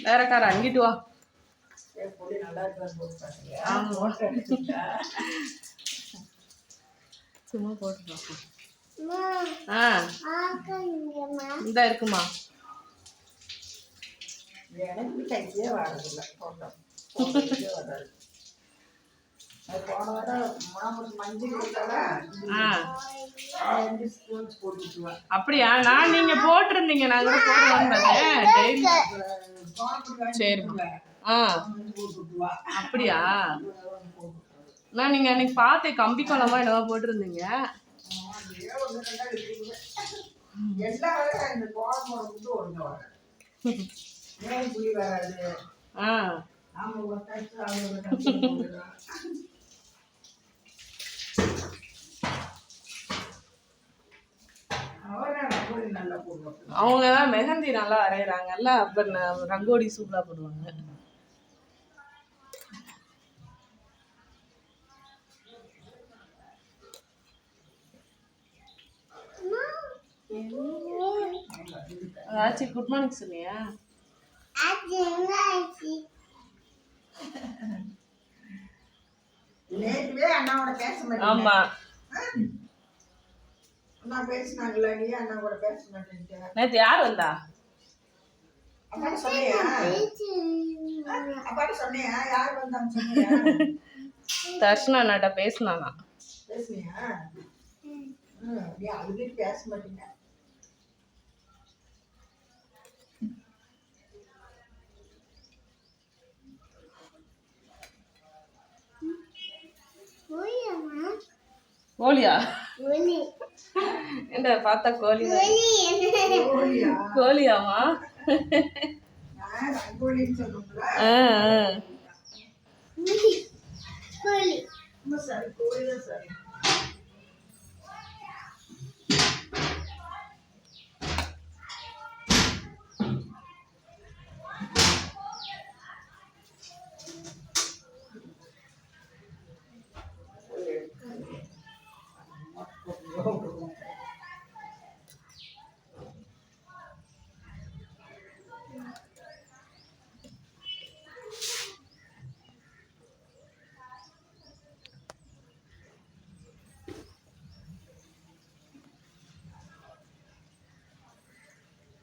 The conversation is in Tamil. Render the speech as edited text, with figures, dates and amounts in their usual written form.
வேற கார அங்கிட்டு வா. சும்மா போட்டு இந்த இருக்குமா எனக்கு கைக்கே வாடதில்லை போட்டோம். போன வாரம் மஞ்சள் அப்படியா? நான் நீங்க போட்டிருந்தீங்க, நாங்க போடுவோம்னு பார்த்தேன். சரிம்மா. அப்படியா? நான் நீங்க அன்னைக்கு பார்த்தேன், கம்பி குளமா என்னவா போட்டிருந்தீங்க. அவங்க தான் மெஹந்தி நல்லா வரைகிறாங்கல்ல, அப்போ ரங்கோலி சூப்பராக போடுவாங்க. ஆச்சி குட் மார்னிங் சொன்னியா? ஆமா, நேத்து யார் வந்தா? தர்ஷனா அண்ணாட்ட பேசினானா? பேச மாட்டீங்க. கோழியா? என்ன பார்த்தா கோழி? கோழியாமா? சரி, கோழி தான் சரி.